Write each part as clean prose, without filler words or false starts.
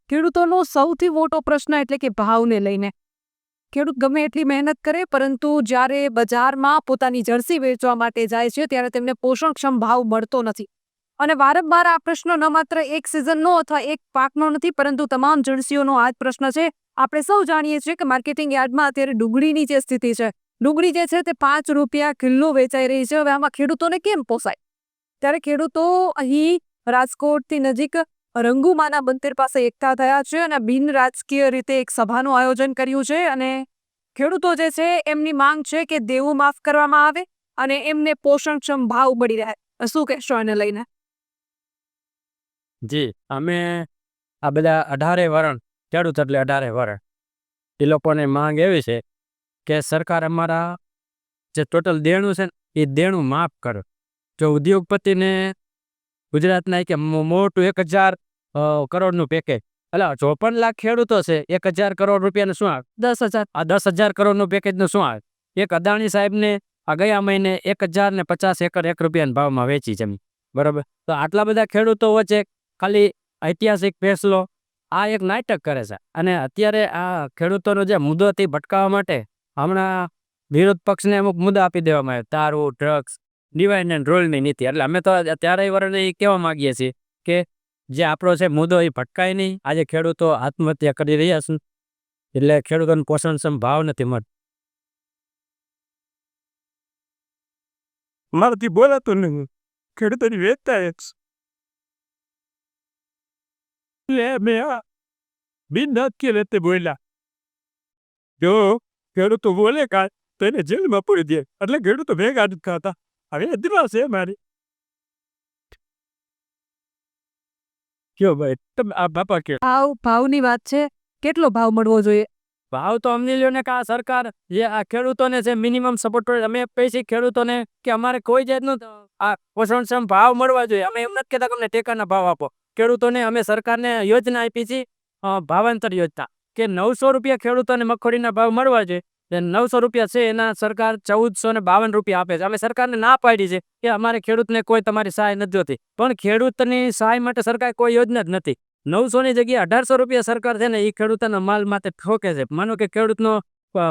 ખેડૂતોનો સૌથી મોટો પ્રશ્ન એટલે કે ભાવને લઈને. ખેડૂત ગમે એટલી મહેનત કરે પરંતુ જ્યારે બજારમાં પોતાની જર્સી વેચવા માટે જાય છે ત્યારે તેમને પોષણક્ષમ ભાવ મળતો નથી. અને વારંવાર આ પ્રશ્ન ન માત્ર એક સિઝનનો અથવા એક પાકનો નથી પરંતુ તમામ જર્સીઓનો આ જ પ્રશ્ન છે. આપણે સૌ જાણીએ છીએ કે માર્કેટિંગ યાર્ડમાં અત્યારે ડુંગળીની જે સ્થિતિ છે, ડુંગળી જે છે તે 5 રૂપિયા કિલો વેચાઈ રહી છે. હવે આમાં ખેડૂતોને કેમ પોસાય? ત્યારે ખેડૂતો અહીં રાજકોટથી નજીક રંગુમાના મંદિર પાસે એકઠા થયા છે અને બિન રાજકીય રીતે એક સભાનું આયોજન કર્યું છે. અને ખેડૂતો જે છે એમની માંગ છે કે દેવું માફ કરવામાં આવે અને એમને પોષણક્ષમ ભાવ મળી રહે. શું કહેશો એને લઈને? જી, અમે આ બધા 18 વરણ ખેડૂત એટલે 18 વરણ એ લોકોની માંગ એવી છે કે સરકાર અમારા જે ટોટલ દેણું છે ને એ દેણું માફ કરો. જો ઉદ્યોગપતિને ગુજરાતના કે મોટું 1000 કરોડનું પેકેજ, એટલે 54 લાખ ખેડૂતો છે, 1000 કરોડ રૂપિયાનું શું આવે? 10,000. આ 10,000 કરોડનું પેકેજનું શું આવે? એક અદાણી સાહેબને આ ગયા મહિને 1050 એકર 1 રૂપિયાના ભાવમાં વેચી જમીન, બરાબર? તો આટલા બધા ખેડૂતો વચ્ચે ખાલી ઐતિહાસિક ફેસલો આ એક નાટક કરે છે. અને અત્યારે આ ખેડૂતોનો જે મુદ્દોથી ભટકાવવા માટે હમણાં વિરોધ પક્ષને અમુક મુદ્દા આપી દેવામાં આવે, દારૂ, ડ્રગ્સ, ડિવાઇડ એન્ડ રૂલની નીતિ. એટલે અમે તો ત્યારે વરણે એ કહેવા માગીએ છીએ કે જે આપણો છે મુદ્દો એ ભટકાય નહીં. આજે ખેડૂતો આત્મહત્યા કરી રહ્યા છે એટલે ખેડૂતોને પોષણક્ષમ ભાવ નથી મળતો. મારાથી બોલાતું નહીં, ખેડૂતોની વેચતા મેં બિન રાજકીય રીતે બોલ્યા. જો ખેડૂતો બોલે કાંઈ તો એને જેલમાં પૂરી દે, એટલે ખેડૂતો ભેગા નથી ખાતા. હવે દિવાસ છે મારી. કયો ભાઈ તમે આ બાપા કે ભાવની વાત છે, કેટલો ભાવ મળવો જોઈએ? ભાવ તો અમને લ્યો ને કે આ સરકાર જે આ ખેડૂતોને છે મિનિમમ સપોર્ટ, અમે પૈસા ખેડૂતોને કે અમારે કોઈ જાતનું આ પોષણક્ષમ ભાવ મળવા જોઈએ. અમે એમ નથી કહેતા કે અમને ટેકાના ભાવ આપો. ખેડૂતોને અમે સરકારને યોજના આપી છે, ભાવાંતર યોજના, કે 900 રૂપિયા ખેડૂતોને મગફળીના ભાવ મળવા જોઈએ. 900 રૂપિયા છે એના સરકાર 1452 રૂપિયા આપે છે. અમે સરકારને ના પાડી છે કે અમારે ખેડૂતને કોઈ તમારી સહાય નથી જોતી, પણ ખેડૂતની સહાય માટે સરકાર કોઈ યોજના જ નથી. 900ની જગ્યાએ 1800 રૂપિયા સરકાર છે ને એ ખેડૂતોના માલ માટે ઠોકે છે. માનો કે ખેડૂતનો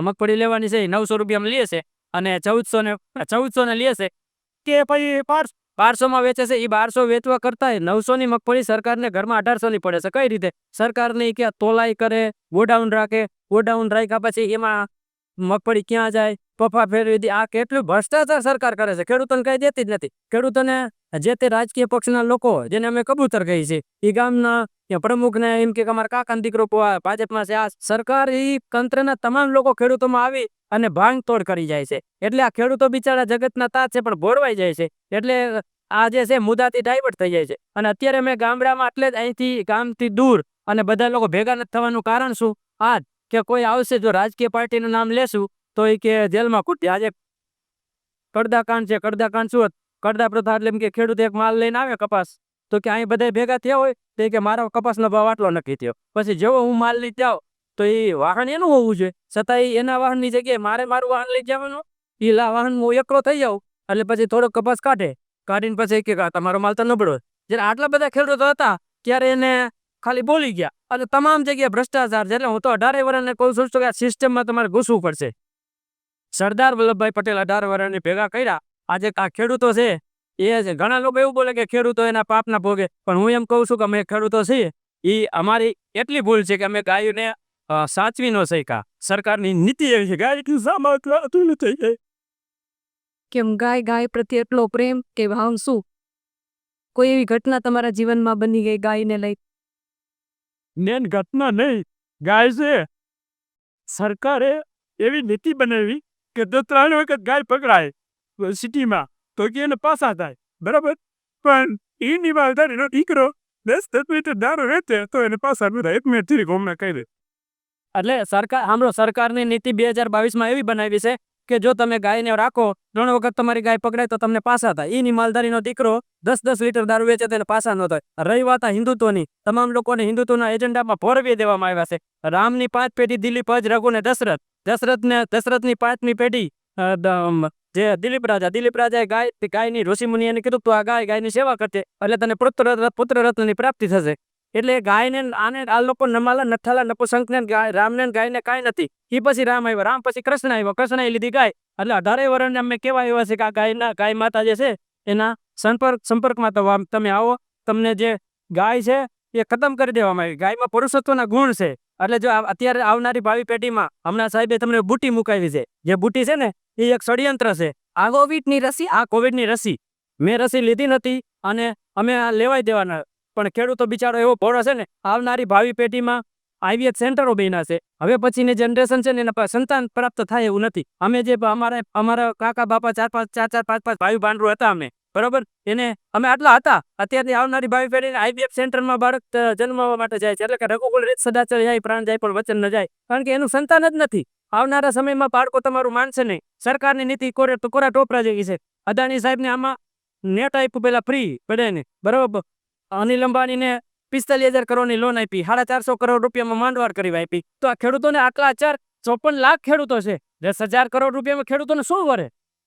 મગફળી લેવાની છે એ 900 રૂપિયામાં લે છે અને 1400 ને લે છે કે પછી 1200માં વેચે છે. એ 1200 વેચવા કરતા 900ની મગફળી સરકારને ઘરમાં 1800ની પડે છે. કઈ રીતે? સરકારની કે તોલાઈ કરે, ગોડાઉન રાખે, ગોડાઉન રાખ્યા પછી એમાં મગફળી ક્યાં જાય, પફા ફેરવી દે. આ કેટલું ભ્રષ્ટાચાર સરકાર કરે છે, ખેડૂતોને કઈ દેતી જ નથી. ખેડૂતોને જે તે રાજકીય પક્ષના લોકો જેને અમે કબૂતર કહીએ છીએ એ ગામના પ્રમુખને એમ કે અમારા કાકાનો દીકરો ભાજપમાં છે. આ સરકાર એ તંત્રના તમામ લોકો ખેડૂતોમાં આવી અને ભાંગતોડ કરી જાય છે. એટલે આ ખેડૂતો બિચારા જગતના તાત છે પણ ભોળવાઈ જાય છે. એટલે આ જે છે મુદ્દાથી ડાયવર્ટ થઈ જાય છે. અને અત્યારે અમે ગામડામાં એટલે જ અહીંથી ગામથી દૂર અને બધા લોકો ભેગા નથી થવાનું કારણ શું? આ કે કોઈ આવશે જો રાજકીય પાર્ટીનું નામ લેશું તો એ કે જેલમાં કૂટી. આજે કડદાકાંડ છે. કડદાકાંડ શું? કડદા પ્રથા એટલે એમ કે ખેડૂત એક માલ લઈને આવે કપાસ, તો કે અહીં બધા ભેગા થયા હોય તો કે મારો કપાસનો ભાવ આટલો નક્કી થયો. પછી જેવો હું માલ લઈ જાઉં તો એ વાહન એનું હોવું જોઈએ, છતાં એના વાહનની જગ્યાએ મારું વાહન લઈ જવાનું. એ વાહન હું એકલો થઈ જાઉં એટલે પછી થોડો કપાસ કાઢીને પછી કે તમારો માલ તો નબળો. જ્યારે આટલા બધા ખેડૂતો હતા ત્યારે એને ખાલી બોલી ગયા અને તમામ જગ્યાએ ભ્રષ્ટાચાર છે. એટલે હું તો 18 વર્ષને કહું છું કે આ સિસ્ટમમાં તમારે ઘૂસવું પડશે. સરદાર વલ્લભભાઈ પટેલ 18 વર્ષની ભેગા કર્યા. આજે આ ખેડૂતો છે એ છે. ઘણા લોકો એવું બોલે કે ખેડૂતો એના પાપના ભોગે, પણ હું એમ કહું છું કે અમે ખેડૂતો છીએ એ અમારી એટલી ભૂલ છે કે અમે ગાયોને સાચવી ન શક્યા. સરકારની નીતિ એવી છે ગાય સામા થઈ જાય. કેમ ગાય પ્રત્યે એટલો પ્રેમ કે ભાવ શું? કોઈ એવી ઘટના તમારા જીવનમાં બની ગઈ ગાયને લઈ? મેન ઘટના નહીં, ગાય છે સરકારે એવી નીતિ બનાવી કે જો 3 વખત ગાય પકડાય સિટીમાં તો કે એને પાસા થાય, બરાબર? પણ એ નિવાલદારીનો દીકરો 10 મીટર દારૂ વેચે તો એને પાસા ન થાય. 1 મિનિટ થી ગમે કહી દે. એટલે સરકારની નીતિ 2022માં એવી બનાવી છે કે જો તમે ગાયને રાખો 3 વખત તમારી ગાય પકડાય તો તમને પાસા થાય. એની માલધારીનો દીકરો 10 લીટર દારૂ વેચે તો એને પાસા ન થાય. રહી વાત હિન્દુત્વની, તમામ લોકોને હિન્દુત્વના એજન્ડામાં ભોરવી દેવામાં આવ્યા છે. રામની 5 પેઢી દિલીપ, હજ, રઘુ ને દશરથની 5મી પેઢી જે દિલીપ રાજાએ ગાયની ઋષિમુનિ એને કીધું તું આ ગાયની સેવા કરજે એટલે તને પુત્ર રત્નની પ્રાપ્તિ થશે. એટલે ગાયને આને આ લોકો નમાલા નઠાલા નપુસંકને રામને ગાયને કાંઈ નથી. એ પછી રામ આવ્યો, રામ પછી કૃષ્ણ આવ્યો, કૃષ્ણએ લીધી ગાય. એટલે 18 વર્ષને અમે કેવા એવા છે કે આ ગાય માતા જે છે એના સંપર્કમાં તો તમે આવો, તમને જે ગાય છે એ ખતમ કરી દેવામાં આવી. ગાયમાં પુરુષત્વના ગુણ છે. એટલે જો અત્યારે આવનારી ભાવિ પેઢીમાં હમણાં સાહેબે તમને બુટી મુકાવી છે. જે બુટી છે ને એ એક ષડયંત્ર છે. આ કોવિડની રસી આ કોવિડની રસી મેં રસી લીધી નથી અને અમે આ લેવાય દેવાના. પણ ખેડૂતો બિચારો એવો ભોળો છે ને, આવનારી ભાવિ પેઢીમાં IVF સેન્ટરો બન્યા છે. હવે પછીની જનરેશન છે ને એના સંતાન પ્રાપ્ત થાય એવું નથી. અમે જે અમારા કાકા બાપા ચાર પાંચ ભાઈ ભાંડરું હતા અમે, બરોબર, એને અમે આટલા હતા. અત્યારની આવનારી ભાવિ પેઢીને IVF સેન્ટરમાં બાળક જન્મવા માટે જાય છે. એટલે કે રઘુકુળ રીત સદાચર જાય, પ્રાણ જાય પણ વચન ન જાય. કારણ કે એનું સંતાન જ નથી. આવનારા સમયમાં બાળકો તમારું માનશે નહીં. સરકારની નીતિ કોરા ટોપરા જેવી છે. અદાણી સાહેબને આમાં નેટ આપ્યું પેલા ફ્રી બધાને, બરોબર. અનિલ અંબાણીને 45,000 કરોડની લોન આપી, 450 કરોડ રૂપિયામાં માંડવાળ કરી આપી. તો આ ખેડૂતોને આટલા 54 લાખ ખેડૂતો છે. 10,000 કરોડ રૂપિયામાં ખેડૂતોને શું વરે?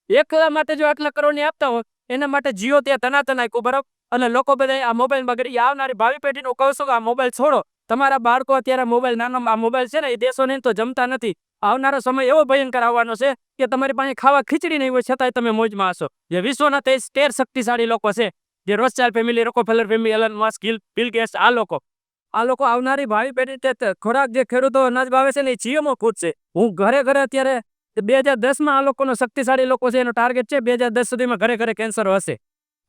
એકલા માટે જો આટલા કરોડની આપતા હોય એના માટે જીઓ ત્યાં તનાતન આપ્યું, બરાબર. અને લોકો બધા આ મોબાઈલમાં કરી આવનારી ભાવિ પેઢીનું કહું છું કે આ મોબાઈલ છોડો. તમારા બાળકો અત્યારે મોબાઈલ નાનો આ મોબાઈલ છે ને એ દેશોને તો જમતા નથી. આવનારો સમય એવો ભયંકર આવવાનો છે કે તમારી પાસે ખાવા ખીચડી નહીં હોય છતાંય તમે મોજમાં હશો. જે વિશ્વના 13 શક્તિશાળી લોકો છે, જે Rothschild family, Rockefeller family, Elon Musk, Bill Gates, આ લોકો આવનારી ભાવિ પેઢી ખોરાક જે ખેડૂતો અનાજ ભાવે છે ને એ જીએમઓ પૂછશે. હું ઘરે અત્યારે 2010માં આ લોકોનો શક્તિશાળી લોકો છે એનો ટાર્ગેટ છે 2010 સુધીમાં ઘરે કેન્સરો હશે.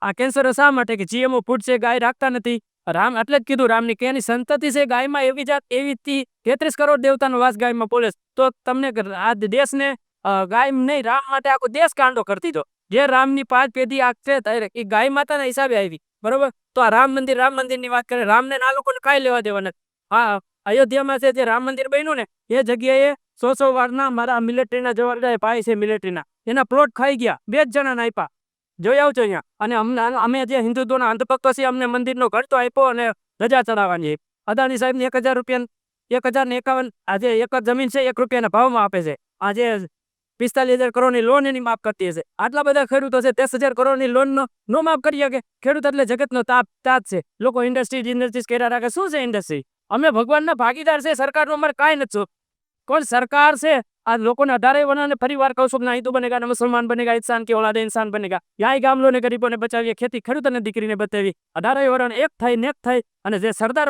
આ કેન્સરો શા માટે? કે જીએમઓ ફૂડ છે, ગાય રાખતા નથી. રામ એટલે જ કીધું રામની કે એની સંતતિ છે ગાયમાં એવી જાત, એવી 33 કરોડ દેવતાનો વાસ ગાયમાં પોલે. તો તમને આ દેશને ગાય નહીં, રામ માટે આખો દેશ કાંડો કરતી દો. જે રામની 5 પેઢી આ છે એ ગાય માતાના હિસાબે આવી, બરોબર. તો આ રામ મંદિરની વાત કરે, રામને આ લોકોને કાંઈ લેવા દેવા નથી. હા, અયોધ્યામાં છે જે રામ મંદિર બન્યું ને એ જગ્યાએ 100 વારના મારા મિલિટરીના જવાન ભાઈ છે મિલિટરીના, એના પ્લોટ ખાઈ ગયા, 2 જ જણાને આપ્યા. જોઈ આવજો અહીંયા. અને અમે જે હિન્દુત્વના અંધભક્તો છીએ અમને મંદિરનો ઘટતો આપ્યો અને ધજા ચડાવવાની. અદાણી સાહેબને 1,000 રૂપિયા 1,051 આજે એકર જમીન છે 1 રૂપિયાના ભાવમાં આપે છે. આજે 45,000 કરોડની લોન એની માફ કરતી હશે. આટલા બધા ખેડૂતો છે 10,000 કરોડની લોન નો માફ કરી શકે. ખેડૂત એટલે જગતનો તાજ છે. લોકો ઇન્ડસ્ટ્રીઝ કર્યા રાખે. શું છે ઇન્ડસ્ટ્રી? અમે ભગવાનના ભાગીદાર છે. સરકારનું અમારે કાંઈ નથી. કોણ સરકાર છે? આ લોકોને 18 વર્ષને ફરી વાર કહું છું, ના હિન્દુ બનેગા, ના મુસલમાન બનેગા, ઇન્સાન કે ઓલાદે ઇન્સાન બનેગા. યાય ગામલોને ગરીબોને બચાવીએ, ખેતી ખેડૂતોને દીકરીને બતાવી. 18 વર્ષને એક થાય અને જે સરદાર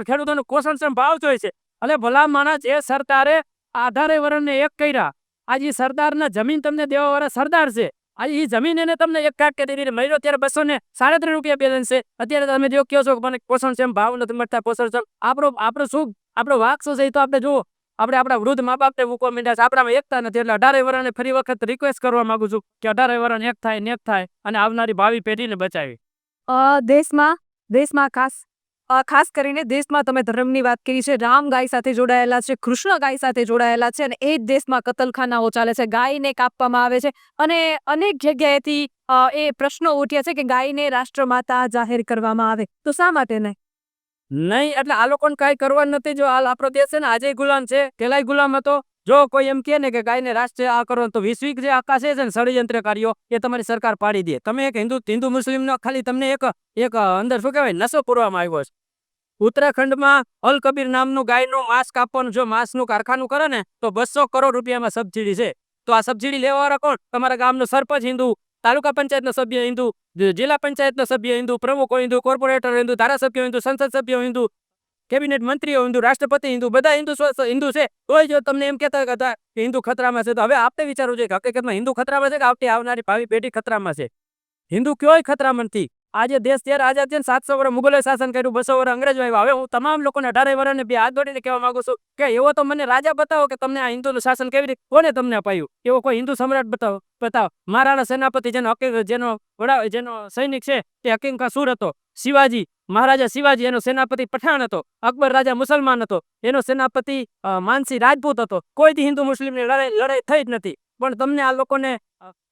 ખેડૂતોનું પોષણ ભાવ જોઈએ છે. એટલે ભલા માણસ એ સરકારે 18 વર્ષને એક કર્યા. આજે સરદારના જમીન તમને દેવા વાળા સરદાર છે. આજે એ જમીન એને તમને એક કાટ કરી મળ્યો ત્યારે 237 રૂપિયા બેલેન્સ છે. અત્યારે તમે જો કહો છો કે મને પોષણ ભાવ નથી મળતા, પોષણ આપણો શું, આપણો વાક શું છે એ તો આપણે જુઓ. આપણે આપણા વૃદ્ધ મા બાપને મૂકવા માંડ્યા છે. આપણામાં એકતા નથી. એટલે 18 વર્ષને ફરી વખત રિક્વેસ્ટ કરવા માંગુ છું કે 18 વર્ષને એક થાય અને આવનારી ભાવિ પેઢીને બચાવી. દેશમાં ખાસ કરીને દેશમાં તમે ધર્મની વાત કરી છે. રામ ગાય સાથે જોડાયેલા છે, કૃષ્ણ ગાય સાથે જોડાયેલા છે અને એ જ દેશમાં કતલખાનાઓ ચાલે છે. ગાયને કાપવામાં આવે છે અને અનેક જગ્યાએથી એ પ્રશ્નો ઉઠ્યા છે કે ગાયને રાષ્ટ્રમાતા જાહેર કરવામાં આવે. તો શા માટે નહીં? એટલે આ લોકોને કાંઈ કરવા નથી. જો હાલ આપણો દેશ છે ને આજે ગુલામ છે, પેલાય ગુલામ હતો. જો કોઈ એમ કહે ને કે ગાયને રાષ્ટ્ર આ કરો તો વૈશ્વિક જે આકાશ છે ને ષડયંત્રકારીઓ એ તમારી સરકાર પાડી દે. તમે એક હિન્દુ મુસ્લિમનો ખાલી તમને એક અંદર શું કહેવાય નશો પૂરવામાં આવ્યો છે. ઉત્તરાખંડમાં અલ કબીર નામનું ગાયનું માંસ કાપવાનું જો માંસનું કારખાનું કરે ને તો 200 કરોડ રૂપિયામાં સબસિડી છે. તો આ સબસિડી લેવાવાળા કોણ? તમારા ગામનો સરપંચ હિન્દુ, તાલુકા પંચાયતનો સભ્ય હિન્દુ, જિલ્લા પંચાયતનો સભ્ય હિન્દુ, પ્રમુખો હિન્દુ, કોર્પોરેટર હિન્દુ, ધારાસભ્યો હિન્દુ, સંસદ સભ્યો હિન્દુ, કેબિનેટ મંત્રીઓ હિન્દુ, રાષ્ટ્રપતિ હિન્દુ, બધા હિન્દુ છે. તોય જો તમને એમ કહેતા હતા કે હિન્દુ ખતરામાં છે, તો હવે આપણે વિચારવું જોઈએ કે હકીકતમાં હિન્દુ ખતરામાં છે કે આવનારી ભાવિ પેઢી ખતરામાં છે? હિન્દુ કયોય ખતરામાં નથી. આજે દેશ ત્યારે આઝાદ છે ને 700 વર્ષ મુગલોએ શાસન કર્યું, 200 વર્ષ અંગ્રેજો આવ્યા. હવે હું તમામ લોકોને 18 વર્ષને 2 હાથ જોડીને કહેવા માંગુ છું કે એવો તો મને રાજા બતાવો કે તમને આ હિન્દુનું શાસન કેવી રીતે કોને તમને અપાયું. એવો કોઈ હિન્દુ સમ્રાટ બતાવો. મહારાણા સેનાપતિ જેનો સૈનિક છે તે હકીમ કા સૂર હતો. મહારાજા શિવાજી એનો સેનાપતિ પઠાણ હતો. અકબર રાજા મુસલમાન હતો, એનો સેનાપતિ માનસી રાજપૂત હતો. કોઈથી હિન્દુ મુસ્લિમની લડાઈ થઈ જ નથી. પણ તમને આ લોકોને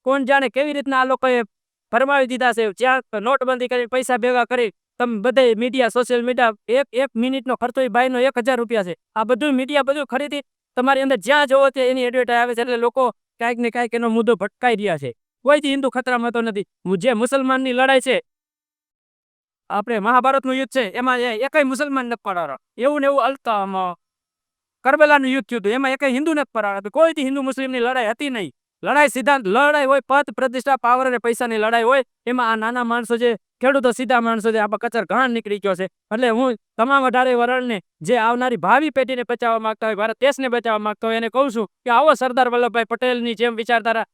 કોણ જાણે કેવી રીતના આ લોકોએ ફરમાવી દીધા છે. જ્યાં નોટબંધી કરી, પૈસા ભેગા કરી, તમે બધે મીડિયા, સોશિયલ મીડિયા, એક મિનિટનો ખર્ચો એ ભાઈનો 1,000 રૂપિયા છે. આ બધું મીડિયા બધું ખરીદી તમારી અંદર જ્યાં જોવો તે એની એડવર્ટાઈઝ આવે છે. એટલે લોકો કાંઈક ને કાંઈક એનો મુદ્દો ભટકાઈ રહ્યા છે. કોઈથી હિન્દુ ખતરામાં તો નથી. જે મુસલમાનની લડાઈ છે આપણે મહાભારતનું યુદ્ધ છે એમાં એકય મુસલમાન નથી પડારો, એવું ને એવું કરબલાનું યુદ્ધ થયું હતું એમાં એકય હિન્દુ નથી પડાયો, કોઈથી હિન્દુ મુસ્લિમની લડાઈ હતી નહીં. લડાઈ સિદ્ધાંત લડાઈ હોય, પદ પ્રતિષ્ઠા, પાવર અને પૈસાની લડાઈ હોય. એમાં આ નાના માણસો જે ખેડૂતો, સીધા માણસો જે આપણા કચર ઘણા નીકળી ગયો છે. એટલે હું તમામ 18 વરણને જે આવનારી ભાવિ પેઢીને બચાવવા માંગતા હોય, ભારત દેશને બચાવવા માંગતા હોય એને કહું છું કે આવો સરદાર વલ્લભભાઈ પટેલની જેમ વિચારધારા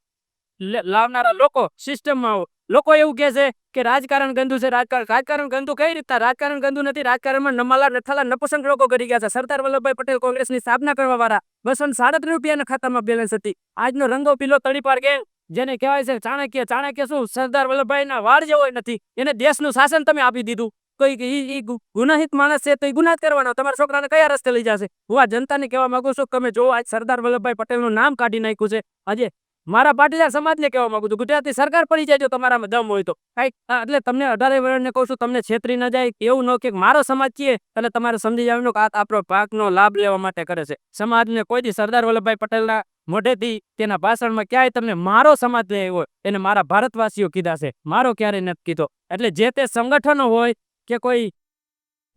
લાવનારા લોકો સિસ્ટમમાં આવો. લોકો એવું કહે છે કે રાજકારણ ગંદુ છે, રાજકારણ ગંદુ કઈ રીતના? રાજકારણ ગંદુ નથી. રાજકારણમાં નમાલા નથાલા નપસંગ લોકો કરી ગયા છે. સરદાર વલ્લભભાઈ પટેલ કોંગ્રેસની સ્થાપના કરવા વાળા 237 રૂપિયાના ખાતામાં બેલેન્સ હતી. આજનો રંગો પીલો તળીપાર ગેંગ જેને કહેવાય છે ચાણક્ય, ચાણક્ય શું સરદાર વલ્લભભાઈના વાળ જેવો નથી, એને દેશનું શાસન તમે આપી દીધું. કોઈ ગુનાહિત માણસ છે તો એ ગુનાહ કરવાનો, તમારા છોકરાને કયા રસ્તે લઈ જશે? હું આ જનતાને કહેવા માંગુ છું કે તમે જો આજ સરદાર વલ્લભભાઈ પટેલનું નામ કાઢી નાખ્યું છે. આજે મારા પાટીદાર સમાજને કહેવા માંગુ છું, ગુજરાતની સરકાર પડી જાય જો તમારામાં દમ હોય તો. એટલે તમને 18 વર્ષને કહું છું, તમને છેતરી ન જાય એવું ન કે મારો સમાજ કહે એટલે તમારે સમજી જવાનું કે આ આપણો પાકનો લાભ લેવા માટે કરે છે. સમાજને કોઈથી સરદાર વલ્લભભાઈ પટેલના મોઢેથી તેના ભાષણમાં ક્યાંય તમને મારો સમાજ લે આવ્યો એને મારા ભારતવાસીઓ કીધા છે, મારો ક્યારેય નથી કીધો. એટલે જે તે સંગઠનો હોય કે કોઈ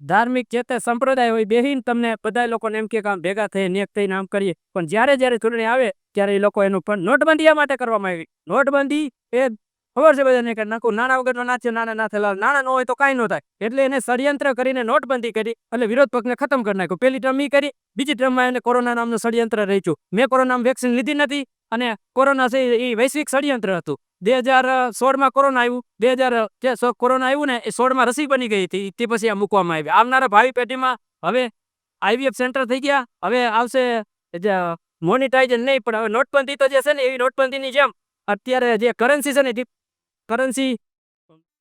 ધાર્મિક જે તે સંપ્રદાય હોય, બેહીને તમને બધા લોકોને એમ કે આમ ભેગા થઈ નેક થઈને આમ કરીએ, પણ જ્યારે ચૂંટણી આવે ત્યારે એ લોકો એનું પણ નોટબંધી આ માટે કરવામાં આવી. નોટબંધી એ ખબર છે બધાને કે નાખું નાના વગરનો નાચ્યો નાના ના થયેલા, નાના ન હોય તો કાંઈ ન થાય. એટલે એને ષડયંત્ર કરીને નોટબંધી કરી એટલે વિરોધ પક્ષને ખતમ કરી નાખ્યો. પહેલી ટર્મ કરી, બીજી ટર્મમાં એને કોરોના નામનું ષડયંત્ર રચ્યું. મેં કોરોનામાં વેક્સિન લીધી નથી અને કોરોના છે એ વૈશ્વિક ષડયંત્ર હતું. 2016માં કોરોના આવ્યું, 2000 કોરોના આવ્યું ને એ 16માં રસી બની ગઈ હતી, તે પછી આ મૂકવામાં આવી. આવનારા ભાવિ પેઢીમાં હવે IVF સેન્ટર થઈ ગયા, હવે આવશે મોનિટાઇઝેશન નહીં પણ હવે નોટબંધી તો જે છે ને એવી નોટબંધીની જેમ અત્યારે જે કરન્સી છે ને કરન્સી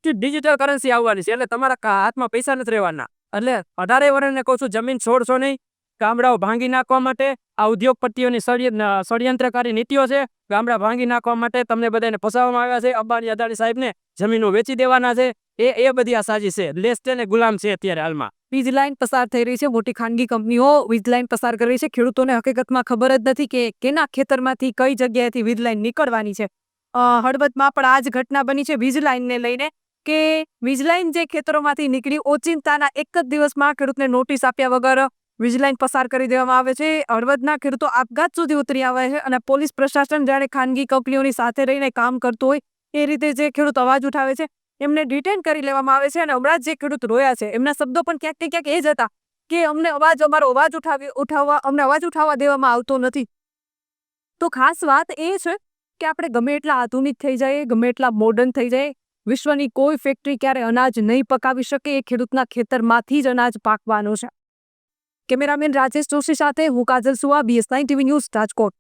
ડિજિટલ કરન્સી આવવાની છે. એટલે તમારા હાથમાં પૈસા નથી રહેવાના. એટલે 18 વર્ષને કહું છું, જમીન છોડશો નહીં. ગામડાઓ ભાંગી નાખવા માટે આ ઉદ્યોગપતિઓની ષડયંત્રકારી નીતિઓ છે. ગામડા ભાંગી નાખવા માટે તમને બધાને ફસાવવામાં આવ્યા છે. અંબાણી અદાણી સાહેબને જમીનો વેચી દેવાના છે. એ બધી આ સાજી છે. દેશ તેને ગુલામ છે અત્યારે હાલમાં. વીજ લાઈન પસાર થઈ રહી છે, મોટી ખાનગી કંપનીઓ વીજ લાઈન પસાર કરી રહી છે. ખેડૂતોને હકીકતમાં ખબર જ નથી કે કેના ખેતરમાંથી કઈ જગ્યાએથી વીજ લાઈન નીકળવાની છે. હળવદમાં પણ આ જ ઘટના બની છે વીજ લાઈનને લઈને કે વીજ લાઈન જે ખેતરોમાંથી નીકળી, ઓચિંતાના એક જ દિવસમાં ખેડૂતને નોટિસ આપ્યા વગર વીજ લાઈન પસાર કરી દેવામાં આવે છે. હળવદના ખેડૂતો આપઘાત સુધી ઉતરી આવે છે અને પોલીસ પ્રશાસન જાણે ખાનગી કંપનીઓની સાથે રહીને કામ કરતું હોય એ રીતે જે ખેડૂત અવાજ ઉઠાવે છે એમને ડિટેન કરી લેવામાં આવે છે. અને હમણાં જે ખેડૂત રોયા છે એમના શબ્દો પણ ક્યાંક ને ક્યાંક એ જ હતા કે અમારો અવાજ ઉઠાવવા દેવામાં આવતો નથી. તો ખાસ વાત એ છે કે આપણે ગમે એટલા આધુનિક થઈ જાય, ગમે એટલા મોડર્ન થઈ જાય, વિશ્વની કોઈ ફેક્ટરી ક્યારે અનાજ નહીં પકાવી શકે. એ ખેડૂતના ખેતરમાંથી જ અનાજ પાકવાનું છે. કેમેરામેન રાજેશ જોશી સાથે હું કાજલ સુવા, BS9 TV ન્યૂઝ, રાજકોટ.